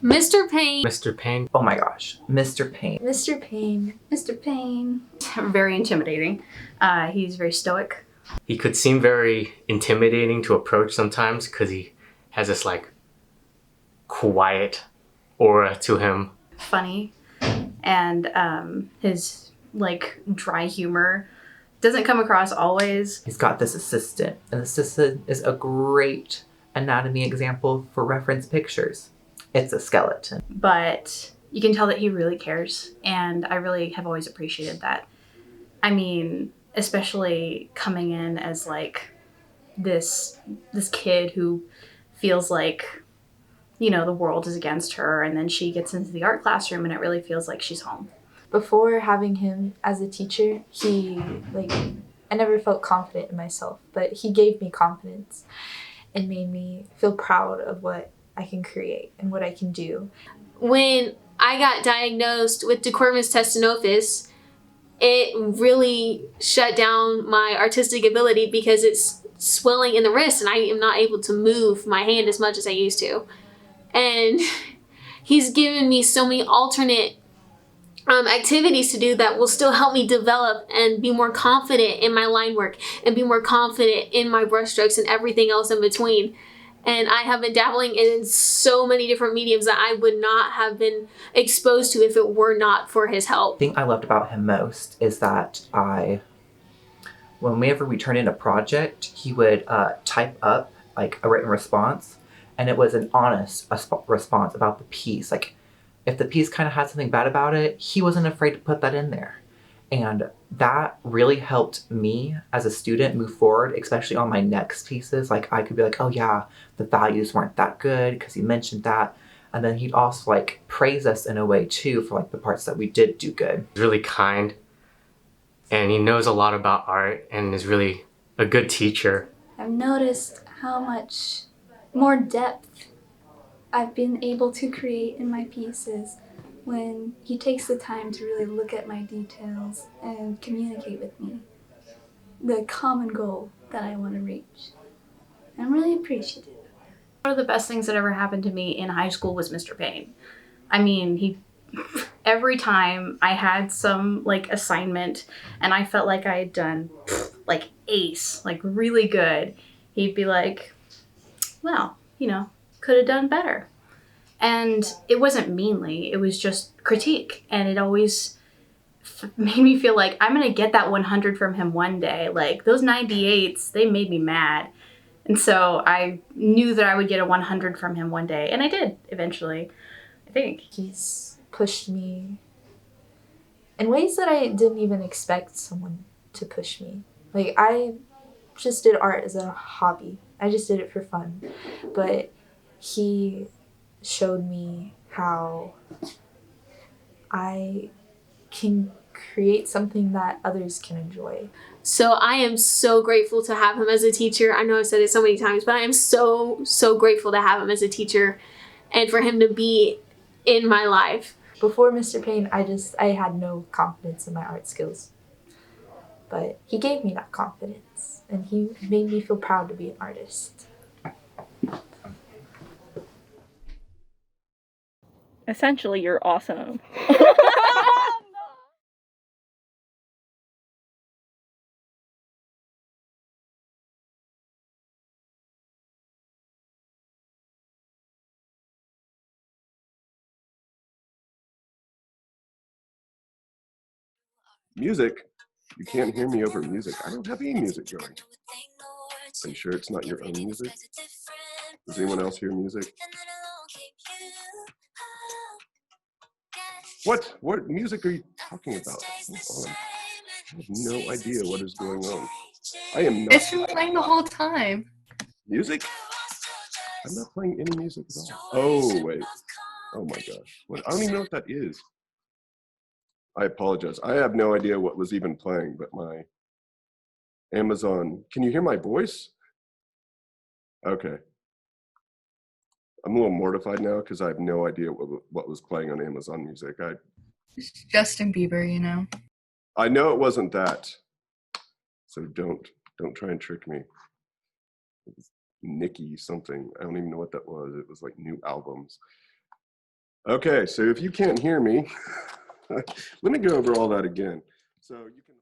Mr. Payne. Mr. Payne. Oh my gosh, Mr. Payne. Mr. Payne. Mr. Payne. Very intimidating. He's very stoic. He could seem very intimidating to approach sometimes because he has this like quiet aura to him. Funny. And his like dry humor doesn't come across always. He's got this assistant, and the assistant is a great anatomy example for reference pictures. It's a skeleton. But you can tell that he really cares, and I really have always appreciated that. I mean, especially coming in as like this kid who feels like, you know, the world is against her, and then she gets into the art classroom and it really feels like she's home. Before having him as a teacher, I never felt confident in myself, but he gave me confidence and made me feel proud of what I can create and what I can do. When I got diagnosed with decormus testinophis, it really shut down my artistic ability because it's swelling in the wrist and I am not able to move my hand as much as I used to. And he's given me so many alternate activities to do that will still help me develop and be more confident in my line work and be more confident in my brushstrokes and everything else in between. And I have been dabbling in so many different mediums that I would not have been exposed to if it were not for his help. The thing I loved about him most is that whenever we turned in a project, he would type up like a written response, and it was an honest response about the piece. Like, if the piece kind of had something bad about it, he wasn't afraid to put that in there. And that really helped me as a student move forward, especially on my next pieces. Like, I could be like, oh yeah, the values weren't that good because he mentioned that. And then he'd also like praise us in a way too for like the parts that we did do good. He's really kind and he knows a lot about art and is really a good teacher. I've noticed how much more depth I've been able to create in my pieces when he takes the time to really look at my details and communicate with me the common goal that I want to reach. I'm really appreciative. One of the best things that ever happened to me in high school was Mr. Payne. I mean, every time I had some like assignment and I felt like I had done like ace, like really good, he'd be like, well, you know, could have done better. And it wasn't meanly, it was just critique. And it always made me feel like I'm gonna get that 100 from him one day. Like those 98s, they made me mad. And so I knew that I would get a 100 from him one day. And I did, eventually, I think. He's pushed me in ways that I didn't even expect someone to push me. Like, I just did art as a hobby. I just did it for fun. But he showed me how I can create something that others can enjoy. So I am so grateful to have him as a teacher. I know I've said it so many times, but I am so, so grateful to have him as a teacher and for him to be in my life. Before Mr. Payne, I had no confidence in my art skills. But he gave me that confidence, and he made me feel proud to be an artist. Essentially, you're awesome. Music? You can't hear me over music. I don't have any music going. Are you sure it's not your own music? Does anyone else hear music? What music are you talking about? Hold on. I have no idea what is going on. I am not. It's been playing the whole time. Music? I'm not playing any music at all. Oh, wait. Oh my gosh. What? I don't even know what that is. I apologize. I have no idea what was even playing, but my Amazon. Can you hear my voice? Okay. I'm a little mortified now because I have no idea what was playing on Amazon Music. It's Justin Bieber, you know. I know it wasn't that. So don't try and trick me. It was Nicki something. I don't even know what that was. It was like new albums. Okay, so if you can't hear me, let me go over all that again. So you can